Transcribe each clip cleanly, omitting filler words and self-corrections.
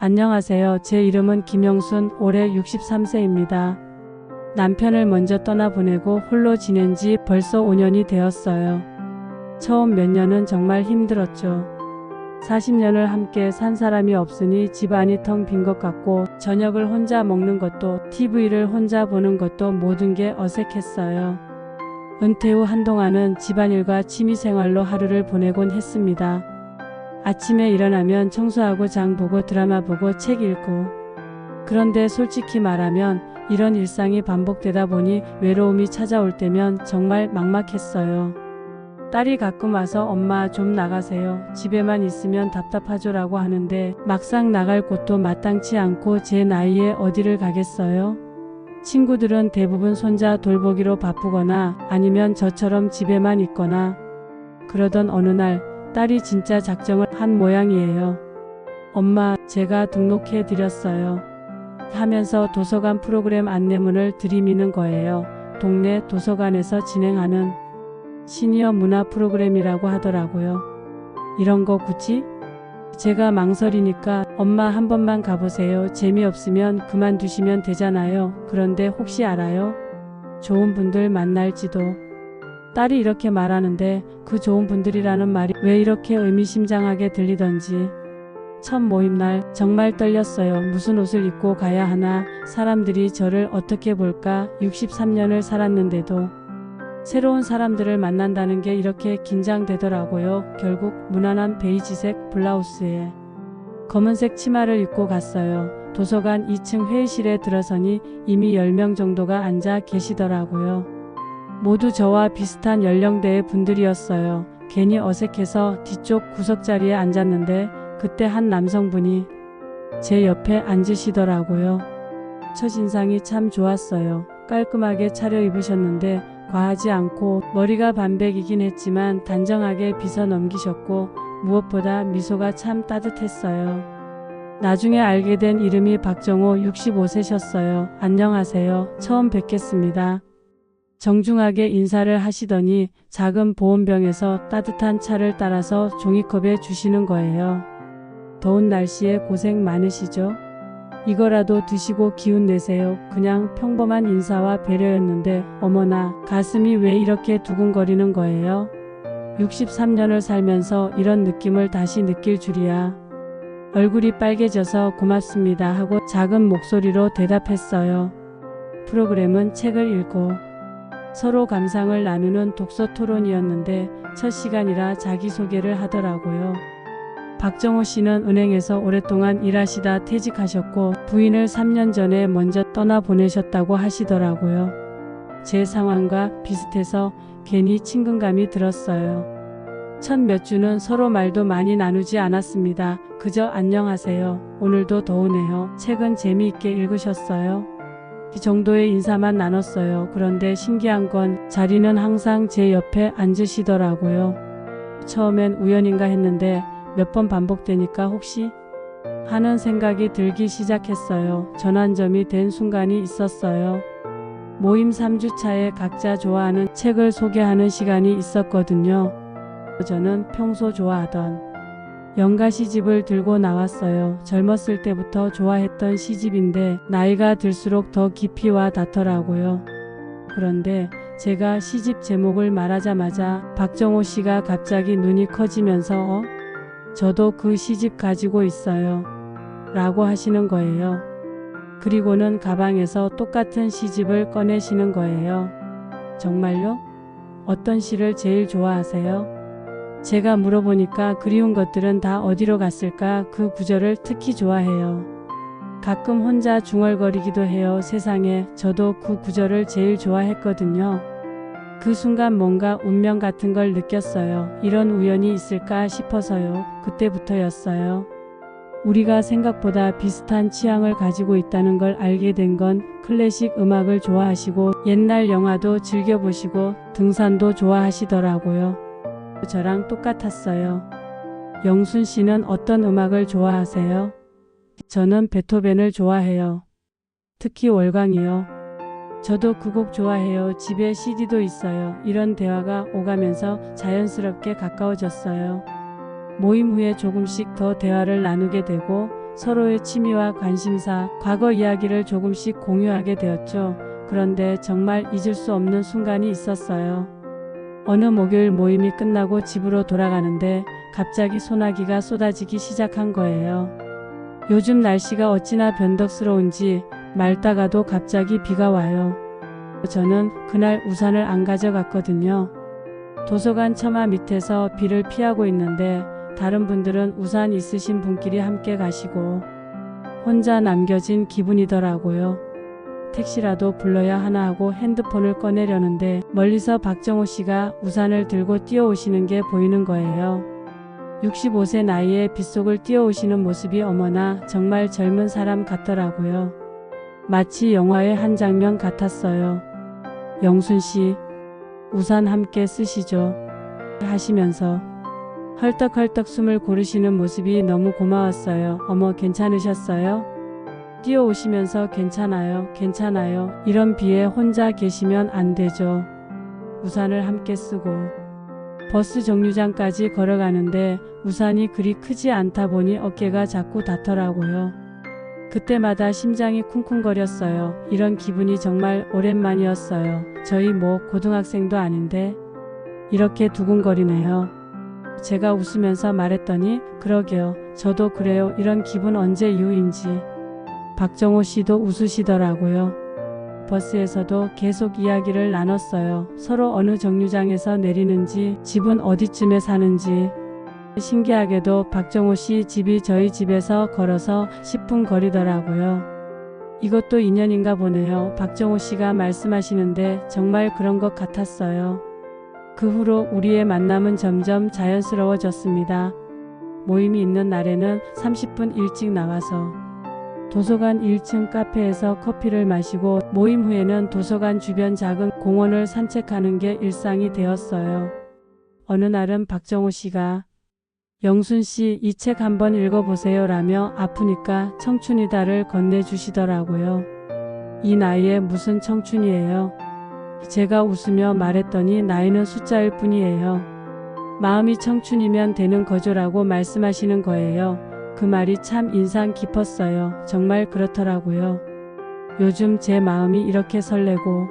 안녕하세요. 제 이름은 김영순, 올해 63세입니다. 남편을 먼저 떠나보내고 홀로 지낸 지 벌써 5년이 되었어요. 처음 몇 년은 정말 힘들었죠. 40년을 함께 산 사람이 없으니 집안이 텅 빈 것 같고 저녁을 혼자 먹는 것도 TV를 혼자 보는 것도 모든 게 어색했어요. 은퇴 후 한동안은 집안일과 취미생활로 하루를 보내곤 했습니다. 아침에 일어나면 청소하고 장 보고 드라마 보고 책 읽고. 그런데 솔직히 말하면 이런 일상이 반복되다 보니 외로움이 찾아올 때면 정말 막막했어요. 딸이 가끔 와서 엄마 좀 나가세요. 집에만 있으면 답답하죠라고 하는데 막상 나갈 곳도 마땅치 않고 제 나이에 어디를 가겠어요? 친구들은 대부분 손자 돌보기로 바쁘거나 아니면 저처럼 집에만 있거나. 그러던 어느 날 딸이 진짜 작정을 한 모양이에요. 엄마, 제가 등록해 드렸어요. 하면서 도서관 프로그램 안내문을 들이미는 거예요. 동네 도서관에서 진행하는 시니어 문화 프로그램이라고 하더라고요. 이런 거 굳이? 제가 망설이니까 엄마 한 번만 가보세요. 재미없으면 그만두시면 되잖아요. 그런데 혹시 알아요? 좋은 분들 만날지도. 딸이 이렇게 말하는데 그 좋은 분들이라는 말이 왜 이렇게 의미심장하게 들리던지. 첫 모임날 정말 떨렸어요. 무슨 옷을 입고 가야 하나, 사람들이 저를 어떻게 볼까. 63년을 살았는데도 새로운 사람들을 만난다는 게 이렇게 긴장되더라고요. 결국 무난한 베이지색 블라우스에 검은색 치마를 입고 갔어요. 도서관 2층 회의실에 들어서니 이미 10명 정도가 앉아 계시더라고요. 모두 저와 비슷한 연령대의 분들이었어요. 괜히 어색해서 뒤쪽 구석자리에 앉았는데 그때 한 남성분이 제 옆에 앉으시더라고요. 첫인상이 참 좋았어요. 깔끔하게 차려입으셨는데 과하지 않고 머리가 반백이긴 했지만 단정하게 빗어 넘기셨고 무엇보다 미소가 참 따뜻했어요. 나중에 알게 된 이름이 박정호 65세셨어요. 안녕하세요. 처음 뵙겠습니다. 정중하게 인사를 하시더니 작은 보온병에서 따뜻한 차를 따라서 종이컵에 주시는 거예요. 더운 날씨에 고생 많으시죠? 이거라도 드시고 기운 내세요. 그냥 평범한 인사와 배려였는데 어머나 가슴이 왜 이렇게 두근거리는 거예요? 63년을 살면서 이런 느낌을 다시 느낄 줄이야. 얼굴이 빨개져서 고맙습니다 하고 작은 목소리로 대답했어요. 프로그램은 책을 읽고 서로 감상을 나누는 독서 토론이었는데 첫 시간이라 자기소개를 하더라고요. 박정호 씨는 은행에서 오랫동안 일하시다 퇴직하셨고 부인을 3년 전에 먼저 떠나보내셨다고 하시더라고요. 제 상황과 비슷해서 괜히 친근감이 들었어요. 첫 몇 주는 서로 말도 많이 나누지 않았습니다. 그저 안녕하세요. 오늘도 더우네요. 책은 재미있게 읽으셨어요? 이 정도의 인사만 나눴어요. 그런데 신기한 건 자리는 항상 제 옆에 앉으시더라고요. 처음엔 우연인가 했는데 몇 번 반복되니까 혹시 하는 생각이 들기 시작했어요. 전환점이 된 순간이 있었어요. 모임 3주차에 각자 좋아하는 책을 소개하는 시간이 있었거든요. 저는 평소 좋아하던 연가 시집을 들고 나왔어요. 젊었을 때부터 좋아했던 시집인데 나이가 들수록 더 깊이 와 닿더라고요. 그런데 제가 시집 제목을 말하자마자 박정호 씨가 갑자기 눈이 커지면서 저도 그 시집 가지고 있어요. 라고 하시는 거예요. 그리고는 가방에서 똑같은 시집을 꺼내시는 거예요. 정말요? 어떤 시를 제일 좋아하세요? 제가 물어보니까 그리운 것들은 다 어디로 갔을까 그 구절을 특히 좋아해요. 가끔 혼자 중얼거리기도 해요. 세상에, 저도 그 구절을 제일 좋아했거든요. 그 순간 뭔가 운명 같은 걸 느꼈어요. 이런 우연이 있을까 싶어서요. 그때부터였어요. 우리가 생각보다 비슷한 취향을 가지고 있다는 걸 알게 된 건 클래식 음악을 좋아하시고 옛날 영화도 즐겨보시고 등산도 좋아하시더라고요. 저랑 똑같았어요. 영순 씨는 어떤 음악을 좋아하세요? 저는 베토벤을 좋아해요. 특히 월광이요. 저도 그 곡 좋아해요. 집에 CD도 있어요. 이런 대화가 오가면서 자연스럽게 가까워졌어요. 모임 후에 조금씩 더 대화를 나누게 되고 서로의 취미와 관심사, 과거 이야기를 조금씩 공유하게 되었죠. 그런데 정말 잊을 수 없는 순간이 있었어요. 어느 목요일 모임이 끝나고 집으로 돌아가는데 갑자기 소나기가 쏟아지기 시작한 거예요. 요즘 날씨가 어찌나 변덕스러운지 맑다가도 갑자기 비가 와요. 저는 그날 우산을 안 가져갔거든요. 도서관 처마 밑에서 비를 피하고 있는데 다른 분들은 우산 있으신 분끼리 함께 가시고 혼자 남겨진 기분이더라고요. 택시라도 불러야 하나 하고 핸드폰을 꺼내려는데 멀리서 박정호 씨가 우산을 들고 뛰어오시는 게 보이는 거예요. 65세 나이에 빗속을 뛰어오시는 모습이 어머나 정말 젊은 사람 같더라고요. 마치 영화의 한 장면 같았어요. 영순 씨, 우산 함께 쓰시죠. 하시면서 헐떡헐떡 숨을 고르시는 모습이 너무 고마웠어요. 어머, 괜찮으셨어요? 뛰어오시면서 괜찮아요, 괜찮아요. 이런 비에 혼자 계시면 안 되죠. 우산을 함께 쓰고 버스 정류장까지 걸어가는데 우산이 그리 크지 않다 보니 어깨가 자꾸 닿더라고요. 그때마다 심장이 쿵쿵거렸어요. 이런 기분이 정말 오랜만이었어요. 저희 뭐 고등학생도 아닌데 이렇게 두근거리네요. 제가 웃으면서 말했더니 그러게요. 저도 그래요. 이런 기분 언제 이후인지. 박정호 씨도 웃으시더라고요. 버스에서도 계속 이야기를 나눴어요. 서로 어느 정류장에서 내리는지, 집은 어디쯤에 사는지. 신기하게도 박정호 씨 집이 저희 집에서 걸어서 10분 거리더라고요. 이것도 인연인가 보네요. 박정호 씨가 말씀하시는데 정말 그런 것 같았어요. 그 후로 우리의 만남은 점점 자연스러워졌습니다. 모임이 있는 날에는 30분 일찍 나와서 도서관 1층 카페에서 커피를 마시고 모임 후에는 도서관 주변 작은 공원을 산책하는 게 일상이 되었어요. 어느 날은 박정호 씨가 영순 씨, 이 책 한번 읽어보세요 라며 아프니까 청춘이다를 건네주시더라고요. 이 나이에 무슨 청춘이에요? 제가 웃으며 말했더니 나이는 숫자일 뿐이에요. 마음이 청춘이면 되는 거죠라고 말씀하시는 거예요. 그 말이 참 인상 깊었어요. 정말 그렇더라고요. 요즘 제 마음이 이렇게 설레고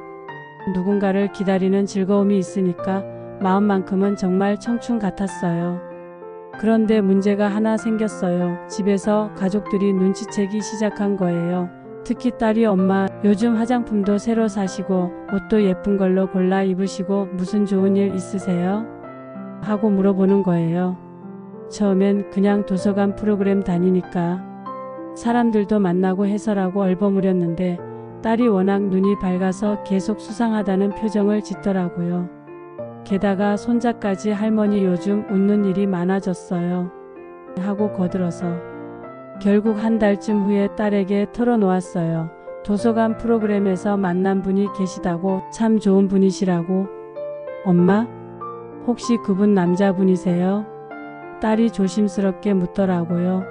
누군가를 기다리는 즐거움이 있으니까 마음만큼은 정말 청춘 같았어요. 그런데 문제가 하나 생겼어요. 집에서 가족들이 눈치채기 시작한 거예요. 특히 딸이 엄마, 요즘 화장품도 새로 사시고 옷도 예쁜 걸로 골라 입으시고 무슨 좋은 일 있으세요? 하고 물어보는 거예요. 처음엔 그냥 도서관 프로그램 다니니까 사람들도 만나고 해서라고 얼버무렸는데 딸이 워낙 눈이 밝아서 계속 수상하다는 표정을 짓더라고요. 게다가 손자까지 할머니 요즘 웃는 일이 많아졌어요. 하고 거들어서 결국 한 달쯤 후에 딸에게 털어놓았어요. 도서관 프로그램에서 만난 분이 계시다고 참 좋은 분이시라고. 엄마? 혹시 그분 남자분이세요? 딸이 조심스럽게 묻더라고요.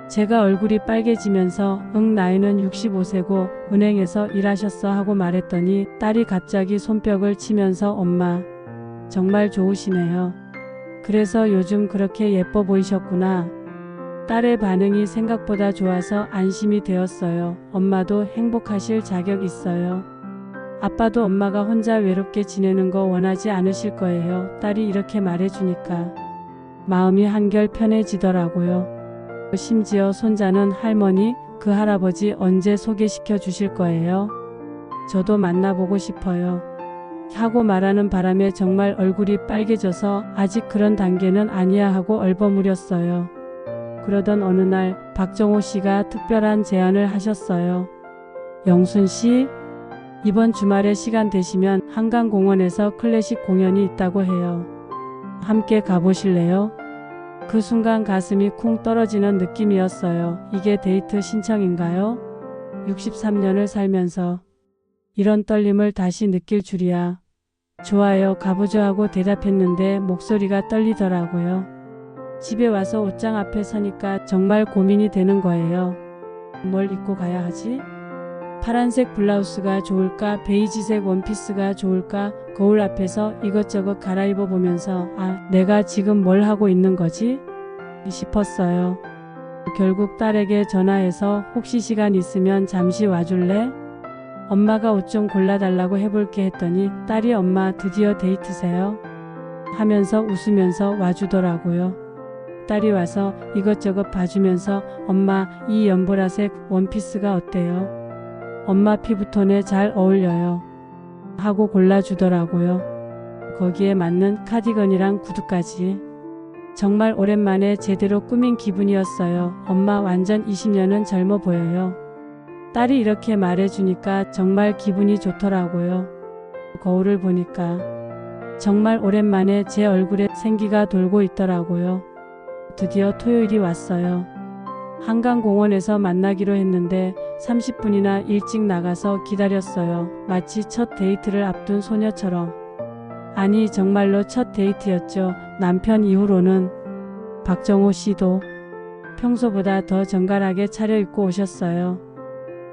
제가 얼굴이 빨개지면서 나이는 65세고 은행에서 일하셨어 하고 말했더니 딸이 갑자기 손뼉을 치면서 엄마, 정말 좋으시네요. 그래서 요즘 그렇게 예뻐 보이셨구나. 딸의 반응이 생각보다 좋아서 안심이 되었어요. 엄마도 행복하실 자격 있어요. 아빠도 엄마가 혼자 외롭게 지내는 거 원하지 않으실 거예요. 딸이 이렇게 말해주니까 마음이 한결 편해지더라고요. 심지어 손자는 할머니, 그 할아버지 언제 소개시켜 주실 거예요? 저도 만나보고 싶어요. 하고 말하는 바람에 정말 얼굴이 빨개져서 아직 그런 단계는 아니야 하고 얼버무렸어요. 그러던 어느 날 박정호 씨가 특별한 제안을 하셨어요. 영순 씨, 이번 주말에 시간 되시면 한강공원에서 클래식 공연이 있다고 해요. 함께 가보실래요? 그 순간 가슴이 쿵 떨어지는 느낌이었어요. 이게 데이트 신청인가요? 63년을 살면서 이런 떨림을 다시 느낄 줄이야. 좋아요, 가보죠 하고 대답했는데 목소리가 떨리더라고요. 집에 와서 옷장 앞에 서니까 정말 고민이 되는 거예요. 뭘 입고 가야 하지? 파란색 블라우스가 좋을까? 베이지색 원피스가 좋을까? 거울 앞에서 이것저것 갈아입어 보면서 내가 지금 뭘 하고 있는 거지? 싶었어요. 결국 딸에게 전화해서 혹시 시간 있으면 잠시 와줄래? 엄마가 옷 좀 골라달라고 해볼게 했더니 딸이 엄마 드디어 데이트세요? 하면서 웃으면서 와주더라고요. 딸이 와서 이것저것 봐주면서 엄마 이 연보라색 원피스가 어때요? 엄마 피부톤에 잘 어울려요. 하고 골라주더라고요. 거기에 맞는 카디건이랑 구두까지. 정말 오랜만에 제대로 꾸민 기분이었어요. 엄마 완전 20년은 젊어 보여요. 딸이 이렇게 말해주니까 정말 기분이 좋더라고요. 거울을 보니까 정말 오랜만에 제 얼굴에 생기가 돌고 있더라고요. 드디어 토요일이 왔어요. 한강공원에서 만나기로 했는데 30분이나 일찍 나가서 기다렸어요. 마치 첫 데이트를 앞둔 소녀처럼. 아니 정말로 첫 데이트였죠. 남편 이후로는. 박정호 씨도 평소보다 더 정갈하게 차려입고 오셨어요.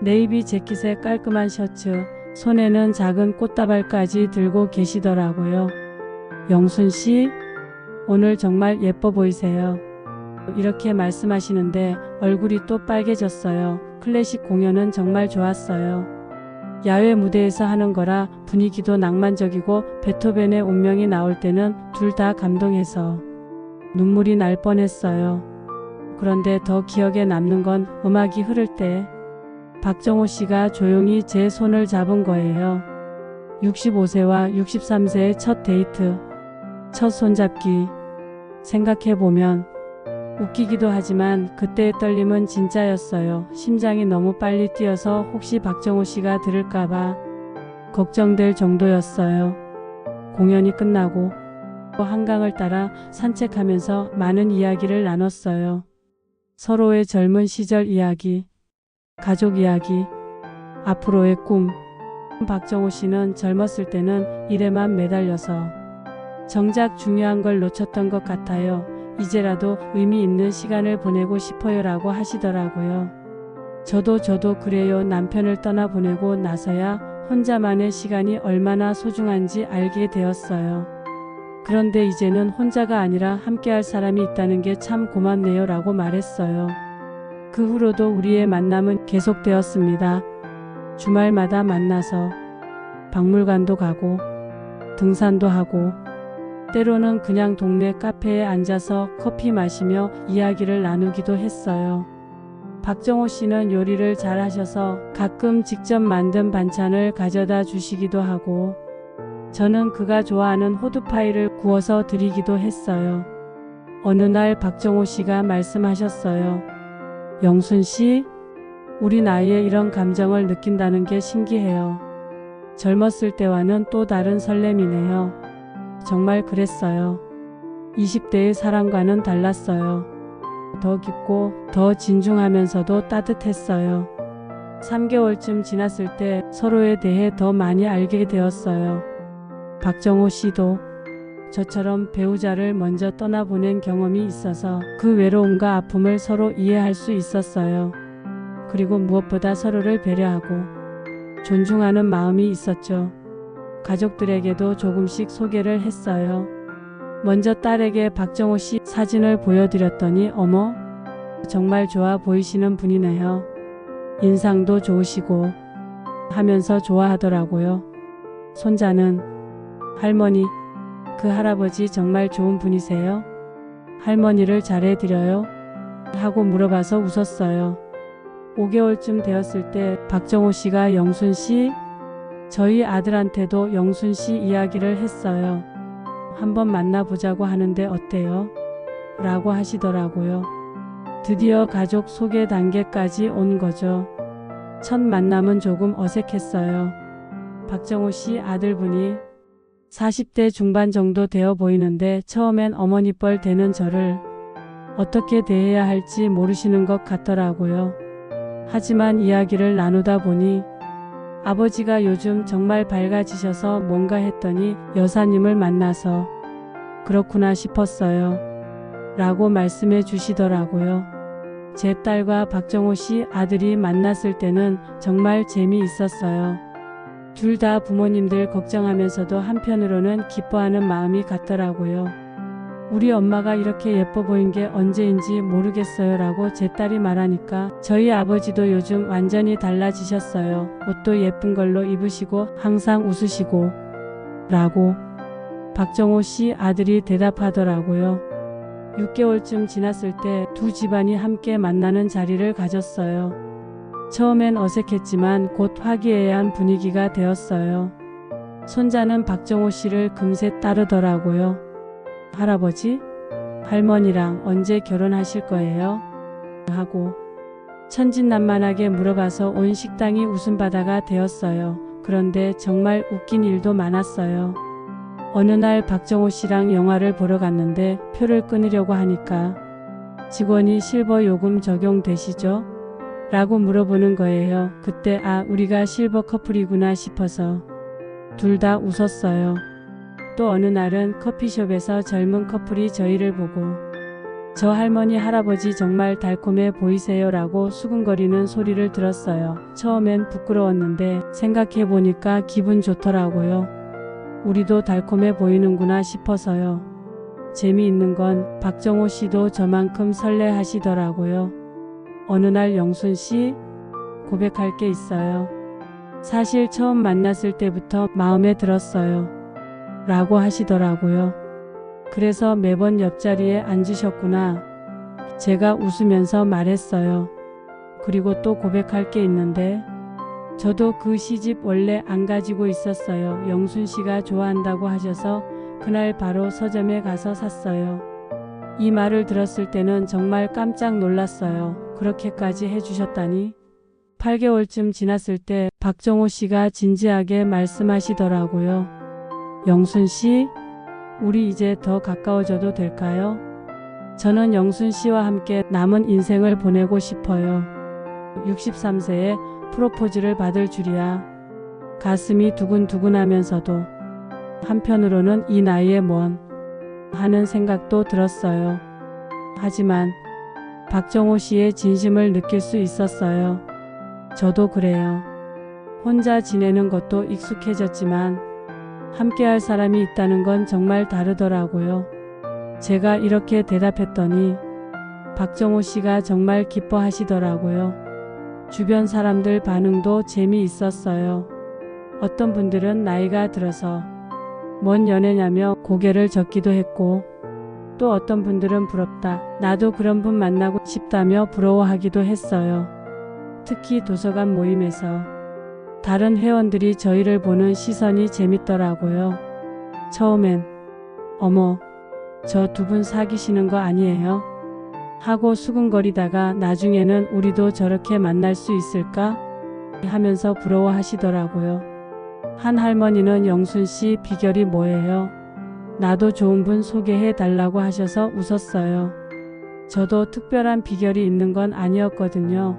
네이비 재킷에 깔끔한 셔츠, 손에는 작은 꽃다발까지 들고 계시더라고요. 영순 씨, 오늘 정말 예뻐 보이세요. 이렇게 말씀하시는데 얼굴이 또 빨개졌어요. 클래식 공연은 정말 좋았어요. 야외 무대에서 하는 거라 분위기도 낭만적이고 베토벤의 운명이 나올 때는 둘 다 감동해서 눈물이 날 뻔했어요. 그런데 더 기억에 남는 건 음악이 흐를 때 박정호 씨가 조용히 제 손을 잡은 거예요. 65세와 63세의 첫 데이트, 첫 손잡기. 생각해보면 웃기기도 하지만 그때의 떨림은 진짜였어요. 심장이 너무 빨리 뛰어서 혹시 박정호 씨가 들을까봐 걱정될 정도였어요. 공연이 끝나고 한강을 따라 산책하면서 많은 이야기를 나눴어요. 서로의 젊은 시절 이야기, 가족 이야기, 앞으로의 꿈. 박정호 씨는 젊었을 때는 일에만 매달려서 정작 중요한 걸 놓쳤던 것 같아요. 이제라도 의미 있는 시간을 보내고 싶어요라고 하시더라고요. 저도 그래요. 남편을 떠나보내고 나서야 혼자만의 시간이 얼마나 소중한지 알게 되었어요. 그런데 이제는 혼자가 아니라 함께할 사람이 있다는 게 참 고맙네요 라고 말했어요. 그 후로도 우리의 만남은 계속되었습니다. 주말마다 만나서 박물관도 가고 등산도 하고 때로는 그냥 동네 카페에 앉아서 커피 마시며 이야기를 나누기도 했어요. 박정호 씨는 요리를 잘 하셔서 가끔 직접 만든 반찬을 가져다 주시기도 하고 저는 그가 좋아하는 호두파이를 구워서 드리기도 했어요. 어느 날 박정호 씨가 말씀하셨어요. 영순 씨, 우리 나이에 이런 감정을 느낀다는 게 신기해요. 젊었을 때와는 또 다른 설렘이네요. 정말 그랬어요. 20대의 사랑과는 달랐어요. 더 깊고 더 진중하면서도 따뜻했어요. 3개월쯤 지났을 때 서로에 대해 더 많이 알게 되었어요. 박정호 씨도 저처럼 배우자를 먼저 떠나보낸 경험이 있어서 그 외로움과 아픔을 서로 이해할 수 있었어요. 그리고 무엇보다 서로를 배려하고 존중하는 마음이 있었죠. 가족들에게도 조금씩 소개를 했어요. 먼저 딸에게 박정호 씨 사진을 보여드렸더니 어머, 정말 좋아 보이시는 분이네요. 인상도 좋으시고 하면서 좋아하더라고요. 손자는 할머니, 그 할아버지 정말 좋은 분이세요? 할머니를 잘해드려요? 하고 물어봐서 웃었어요. 5개월쯤 되었을 때 박정호 씨가 영순 씨, 저희 아들한테도 영순 씨 이야기를 했어요. 한번 만나보자고 하는데 어때요? 라고 하시더라고요. 드디어 가족 소개 단계까지 온 거죠. 첫 만남은 조금 어색했어요. 박정호 씨 아들분이 40대 중반 정도 되어 보이는데 처음엔 어머니 뻘 되는 저를 어떻게 대해야 할지 모르시는 것 같더라고요. 하지만 이야기를 나누다 보니 아버지가 요즘 정말 밝아지셔서 뭔가 했더니 여사님을 만나서 그렇구나 싶었어요. 라고 말씀해 주시더라고요. 제 딸과 박정호 씨 아들이 만났을 때는 정말 재미있었어요. 둘 다 부모님들 걱정하면서도 한편으로는 기뻐하는 마음이 같더라고요. 우리 엄마가 이렇게 예뻐 보인 게 언제인지 모르겠어요 라고 제 딸이 말하니까 저희 아버지도 요즘 완전히 달라지셨어요. 옷도 예쁜 걸로 입으시고 항상 웃으시고 라고 박정호 씨 아들이 대답하더라고요. 6개월쯤 지났을 때 두 집안이 함께 만나는 자리를 가졌어요. 처음엔 어색했지만 곧 화기애애한 분위기가 되었어요. 손자는 박정호 씨를 금세 따르더라고요. 할아버지, 할머니랑 언제 결혼하실 거예요? 하고 천진난만하게 물어봐서 온 식당이 웃음바다가 되었어요. 그런데 정말 웃긴 일도 많았어요. 어느 날 박정호 씨랑 영화를 보러 갔는데 표를 끊으려고 하니까 직원이 실버 요금 적용되시죠? 라고 물어보는 거예요. 그때 우리가 실버 커플이구나 싶어서 둘 다 웃었어요. 또 어느 날은 커피숍에서 젊은 커플이 저희를 보고 저 할머니 할아버지 정말 달콤해 보이세요 라고 수근거리는 소리를 들었어요. 처음엔 부끄러웠는데 생각해보니까 기분 좋더라고요. 우리도 달콤해 보이는구나 싶어서요. 재미있는 건 박정호 씨도 저만큼 설레하시더라고요. 어느 날 영순 씨, 고백할 게 있어요. 사실 처음 만났을 때부터 마음에 들었어요. 라고 하시더라고요. 그래서 매번 옆자리에 앉으셨구나. 제가 웃으면서 말했어요. 그리고 또 고백할 게 있는데 저도 그 시집 원래 안 가지고 있었어요. 영순 씨가 좋아한다고 하셔서 그날 바로 서점에 가서 샀어요. 이 말을 들었을 때는 정말 깜짝 놀랐어요. 그렇게까지 해주셨다니. 8개월쯤 지났을 때 박정호 씨가 진지하게 말씀하시더라고요. 영순 씨, 우리 이제 더 가까워져도 될까요? 저는 영순 씨와 함께 남은 인생을 보내고 싶어요. 63세에 프로포즈를 받을 줄이야. 가슴이 두근두근하면서도 한편으로는 이 나이에 뭔 하는 생각도 들었어요. 하지만 박정호 씨의 진심을 느낄 수 있었어요. 저도 그래요. 혼자 지내는 것도 익숙해졌지만 함께할 사람이 있다는 건 정말 다르더라고요. 제가 이렇게 대답했더니 박정호 씨가 정말 기뻐하시더라고요. 주변 사람들 반응도 재미있었어요. 어떤 분들은 나이가 들어서 뭔 연애냐며 고개를 젓기도 했고 또 어떤 분들은 부럽다. 나도 그런 분 만나고 싶다며 부러워하기도 했어요. 특히 도서관 모임에서 다른 회원들이 저희를 보는 시선이 재밌더라고요. 처음엔 어머, 저 두 분 사귀시는 거 아니에요? 하고 수근거리다가 나중에는 우리도 저렇게 만날 수 있을까? 하면서 부러워하시더라고요. 한 할머니는 영순 씨 비결이 뭐예요? 나도 좋은 분 소개해 달라고 하셔서 웃었어요. 저도 특별한 비결이 있는 건 아니었거든요.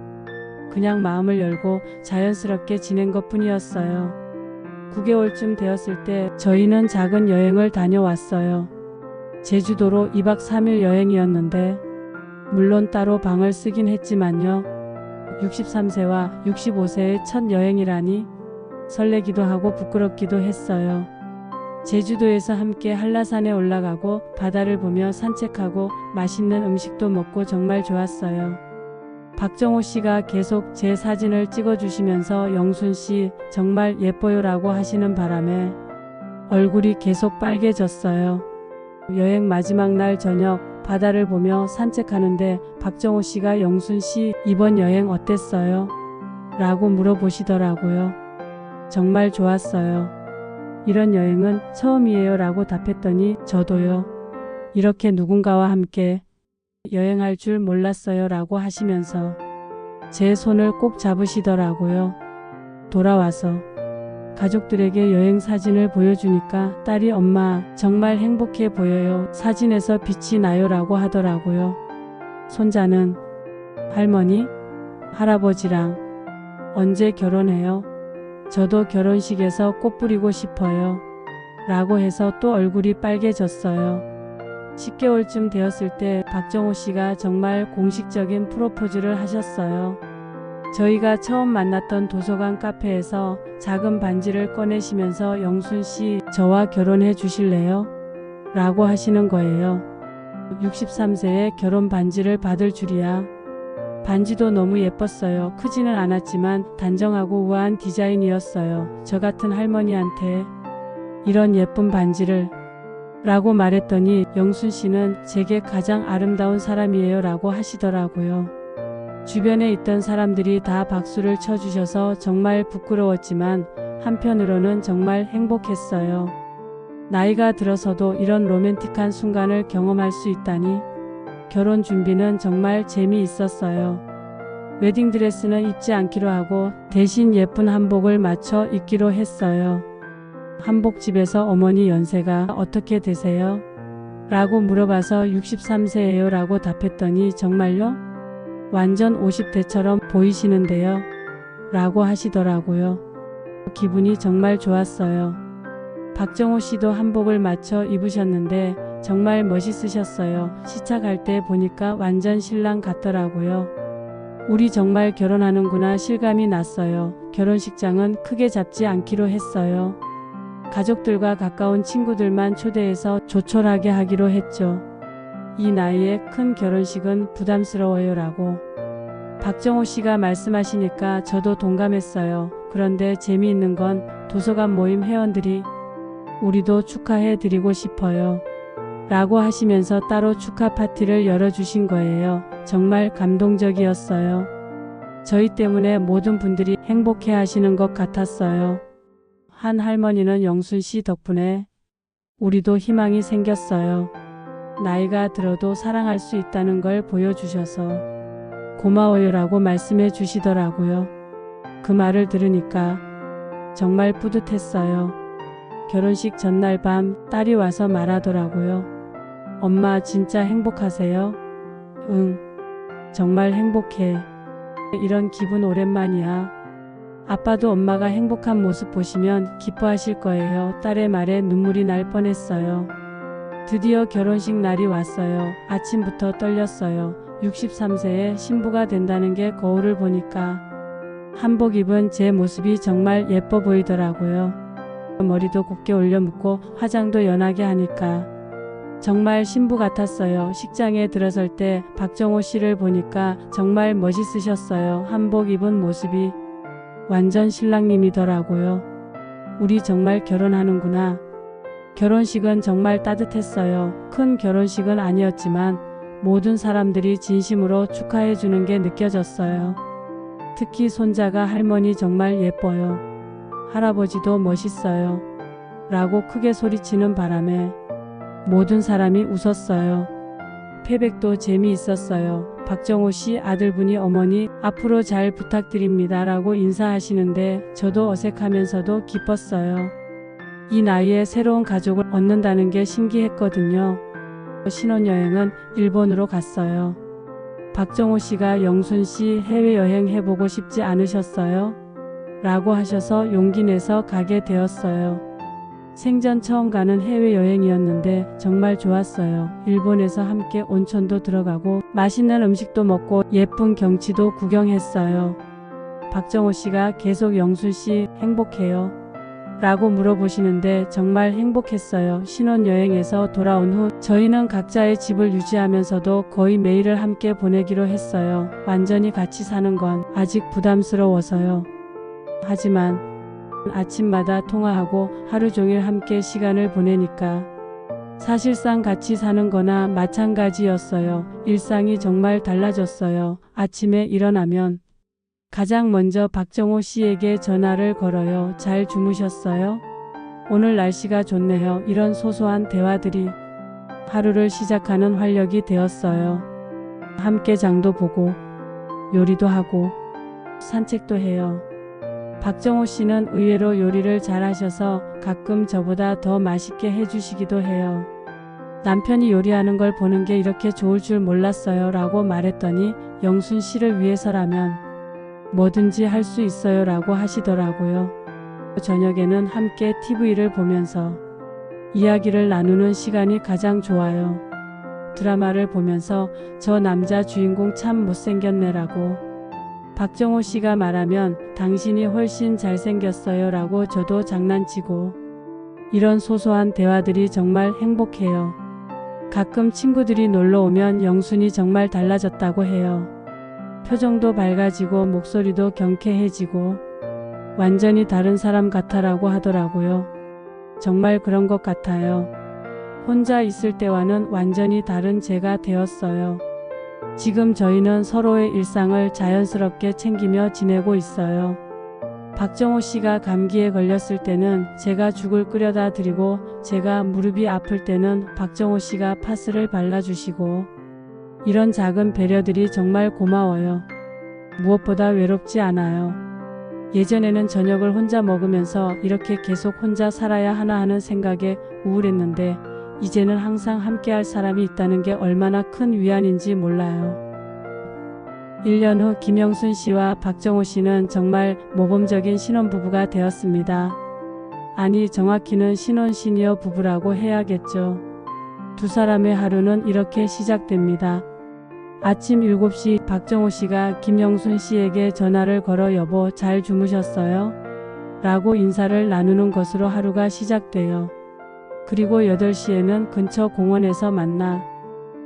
그냥 마음을 열고 자연스럽게 지낸 것뿐이었어요. 9개월쯤 되었을 때 저희는 작은 여행을 다녀왔어요. 제주도로 2박 3일 여행이었는데 물론 따로 방을 쓰긴 했지만요. 63세와 65세의 첫 여행이라니 설레기도 하고 부끄럽기도 했어요. 제주도에서 함께 한라산에 올라가고 바다를 보며 산책하고 맛있는 음식도 먹고 정말 좋았어요. 박정호 씨가 계속 제 사진을 찍어주시면서 영순 씨 정말 예뻐요 라고 하시는 바람에 얼굴이 계속 빨개졌어요. 여행 마지막 날 저녁 바다를 보며 산책하는데 박정호 씨가 영순 씨 이번 여행 어땠어요? 라고 물어보시더라고요. 정말 좋았어요. 이런 여행은 처음이에요 라고 답했더니 저도요. 이렇게 누군가와 함께 여행할 줄 몰랐어요 라고 하시면서 제 손을 꼭 잡으시더라고요. 돌아와서 가족들에게 여행 사진을 보여주니까 딸이 엄마 정말 행복해 보여요. 사진에서 빛이 나요 라고 하더라고요. 손자는 할머니, 할아버지랑 언제 결혼해요? 저도 결혼식에서 꽃 뿌리고 싶어요. 라고 해서 또 얼굴이 빨개졌어요. 10개월쯤 되었을 때 박정호 씨가 정말 공식적인 프로포즈를 하셨어요. 저희가 처음 만났던 도서관 카페에서 작은 반지를 꺼내시면서 영순 씨 저와 결혼해 주실래요? 라고 하시는 거예요. 63세에 결혼 반지를 받을 줄이야. 반지도 너무 예뻤어요. 크지는 않았지만 단정하고 우아한 디자인이었어요. 저 같은 할머니한테 이런 예쁜 반지를 라고 말했더니 영순 씨는 제게 가장 아름다운 사람이에요 라고 하시더라고요. 주변에 있던 사람들이 다 박수를 쳐주셔서 정말 부끄러웠지만 한편으로는 정말 행복했어요. 나이가 들어서도 이런 로맨틱한 순간을 경험할 수 있다니 결혼 준비는 정말 재미있었어요. 웨딩드레스는 입지 않기로 하고 대신 예쁜 한복을 맞춰 입기로 했어요. 한복집에서 어머니 연세가 어떻게 되세요? 라고 물어봐서 63세예요 라고 답했더니 정말요? 완전 50대처럼 보이시는데요? 라고 하시더라고요. 기분이 정말 좋았어요. 박정호 씨도 한복을 맞춰 입으셨는데 정말 멋있으셨어요. 시착할 때 보니까 완전 신랑 같더라고요. 우리 정말 결혼하는구나 실감이 났어요. 결혼식장은 크게 잡지 않기로 했어요. 가족들과 가까운 친구들만 초대해서 조촐하게 하기로 했죠. 이 나이에 큰 결혼식은 부담스러워요 라고 박정호 씨가 말씀하시니까 저도 동감했어요. 그런데 재미있는 건 도서관 모임 회원들이 우리도 축하해 드리고 싶어요 라고 하시면서 따로 축하 파티를 열어주신 거예요. 정말 감동적이었어요. 저희 때문에 모든 분들이 행복해 하시는 것 같았어요. 한 할머니는 영순 씨 덕분에 우리도 희망이 생겼어요. 나이가 들어도 사랑할 수 있다는 걸 보여주셔서 고마워요 라고 말씀해 주시더라고요. 그 말을 들으니까 정말 뿌듯했어요. 결혼식 전날 밤 딸이 와서 말하더라고요. 엄마 진짜 행복하세요? 응, 정말 행복해. 이런 기분 오랜만이야. 아빠도 엄마가 행복한 모습 보시면 기뻐하실 거예요. 딸의 말에 눈물이 날 뻔했어요. 드디어 결혼식 날이 왔어요. 아침부터 떨렸어요. 63세에 신부가 된다는 게 거울을 보니까 한복 입은 제 모습이 정말 예뻐 보이더라고요. 머리도 곱게 올려 묶고 화장도 연하게 하니까 정말 신부 같았어요. 식장에 들어설 때 박정호 씨를 보니까 정말 멋있으셨어요. 한복 입은 모습이 완전 신랑님이더라고요. 우리 정말 결혼하는구나. 결혼식은 정말 따뜻했어요. 큰 결혼식은 아니었지만 모든 사람들이 진심으로 축하해 주는 게 느껴졌어요. 특히 손자가 할머니 정말 예뻐요. 할아버지도 멋있어요. 라고 크게 소리치는 바람에 모든 사람이 웃었어요. 패백도 재미있었어요. 박정호 씨 아들분이 어머니 앞으로 잘 부탁드립니다 라고 인사하시는데 저도 어색하면서도 기뻤어요. 이 나이에 새로운 가족을 얻는다는 게 신기했거든요. 신혼여행은 일본으로 갔어요. 박정호 씨가 영순 씨 해외여행 해보고 싶지 않으셨어요? 라고 하셔서 용기 내서 가게 되었어요. 생전 처음 가는 해외여행이었는데 정말 좋았어요. 일본에서 함께 온천도 들어가고 맛있는 음식도 먹고 예쁜 경치도 구경했어요. 박정호 씨가 계속 영순 씨 행복해요? 라고 물어보시는데 정말 행복했어요. 신혼여행에서 돌아온 후 저희는 각자의 집을 유지하면서도 거의 매일을 함께 보내기로 했어요. 완전히 같이 사는 건 아직 부담스러워서요. 하지만 아침마다 통화하고 하루 종일 함께 시간을 보내니까 사실상 같이 사는 거나 마찬가지였어요. 일상이 정말 달라졌어요. 아침에 일어나면 가장 먼저 박정호 씨에게 전화를 걸어요. 잘 주무셨어요? 오늘 날씨가 좋네요. 이런 소소한 대화들이 하루를 시작하는 활력이 되었어요. 함께 장도 보고 요리도 하고 산책도 해요. 박정호 씨는 의외로 요리를 잘하셔서 가끔 저보다 더 맛있게 해주시기도 해요. 남편이 요리하는 걸 보는 게 이렇게 좋을 줄 몰랐어요 라고 말했더니 영순 씨를 위해서라면 뭐든지 할 수 있어요 라고 하시더라고요. 저녁에는 함께 TV를 보면서 이야기를 나누는 시간이 가장 좋아요. 드라마를 보면서 저 남자 주인공 참 못생겼네 라고 박정호 씨가 말하면 당신이 훨씬 잘생겼어요 라고 저도 장난치고 이런 소소한 대화들이 정말 행복해요. 가끔 친구들이 놀러 오면 영순이 정말 달라졌다고 해요. 표정도 밝아지고 목소리도 경쾌해지고 완전히 다른 사람 같아라고 하더라고요. 정말 그런 것 같아요. 혼자 있을 때와는 완전히 다른 제가 되었어요. 지금 저희는 서로의 일상을 자연스럽게 챙기며 지내고 있어요. 박정호 씨가 감기에 걸렸을 때는 제가 죽을 끓여다 드리고 제가 무릎이 아플 때는 박정호 씨가 파스를 발라주시고 이런 작은 배려들이 정말 고마워요. 무엇보다 외롭지 않아요. 예전에는 저녁을 혼자 먹으면서 이렇게 계속 혼자 살아야 하나 하는 생각에 우울했는데 이제는 항상 함께할 사람이 있다는 게 얼마나 큰 위안인지 몰라요. 1년 후 김영순 씨와 박정호 씨는 정말 모범적인 신혼부부가 되었습니다. 아니 정확히는 신혼 시니어 부부라고 해야겠죠. 두 사람의 하루는 이렇게 시작됩니다. 아침 7시 박정호 씨가 김영순 씨에게 전화를 걸어 여보 잘 주무셨어요? 라고 인사를 나누는 것으로 하루가 시작돼요. 그리고 8시에는 근처 공원에서 만나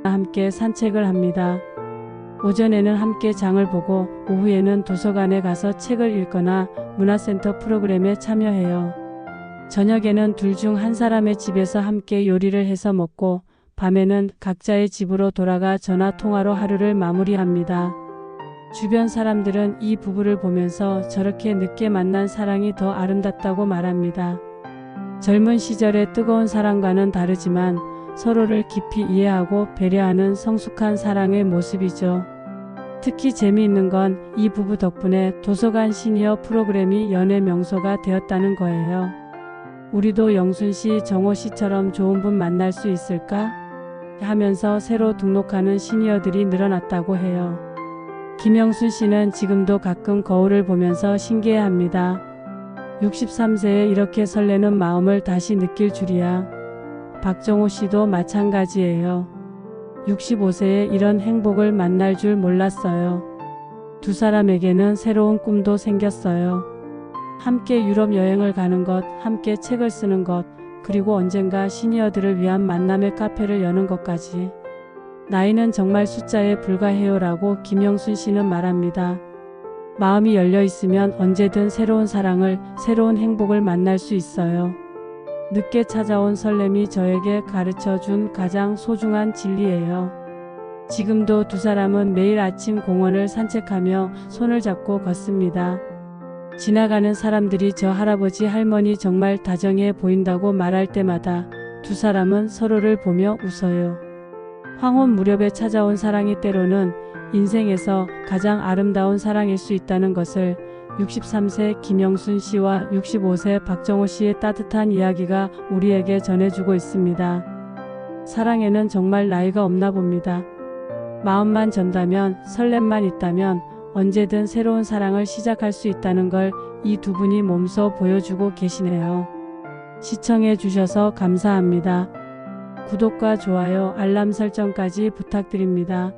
함께 산책을 합니다. 오전에는 함께 장을 보고 오후에는 도서관에 가서 책을 읽거나 문화센터 프로그램에 참여해요. 저녁에는 둘 중 한 사람의 집에서 함께 요리를 해서 먹고 밤에는 각자의 집으로 돌아가 전화 통화로 하루를 마무리합니다. 주변 사람들은 이 부부를 보면서 저렇게 늦게 만난 사랑이 더 아름답다고 말합니다. 젊은 시절의 뜨거운 사랑과는 다르지만 서로를 깊이 이해하고 배려하는 성숙한 사랑의 모습이죠. 특히 재미있는 건 이 부부 덕분에 도서관 시니어 프로그램이 연애 명소가 되었다는 거예요. 우리도 영순 씨, 정호 씨처럼 좋은 분 만날 수 있을까? 하면서 새로 등록하는 시니어들이 늘어났다고 해요. 김영순 씨는 지금도 가끔 거울을 보면서 신기해합니다. 63세에 이렇게 설레는 마음을 다시 느낄 줄이야. 박정호 씨도 마찬가지예요. 65세에 이런 행복을 만날 줄 몰랐어요. 두 사람에게는 새로운 꿈도 생겼어요. 함께 유럽 여행을 가는 것, 함께 책을 쓰는 것, 그리고 언젠가 시니어들을 위한 만남의 카페를 여는 것까지. 나이는 정말 숫자에 불과해요라고 김영순 씨는 말합니다. 마음이 열려 있으면 언제든 새로운 사랑을, 새로운 행복을 만날 수 있어요. 늦게 찾아온 설렘이 저에게 가르쳐준 가장 소중한 진리예요. 지금도 두 사람은 매일 아침 공원을 산책하며 손을 잡고 걷습니다. 지나가는 사람들이 저 할아버지 할머니 정말 다정해 보인다고 말할 때마다 두 사람은 서로를 보며 웃어요. 황혼 무렵에 찾아온 사랑이 때로는 인생에서 가장 아름다운 사랑일 수 있다는 것을 63세 김영순 씨와 65세 박정호 씨의 따뜻한 이야기가 우리에게 전해주고 있습니다. 사랑에는 정말 나이가 없나 봅니다. 마음만 전다면, 설렘만 있다면 언제든 새로운 사랑을 시작할 수 있다는 걸 이 두 분이 몸소 보여주고 계시네요. 시청해 주셔서 감사합니다. 구독과 좋아요, 알람 설정까지 부탁드립니다.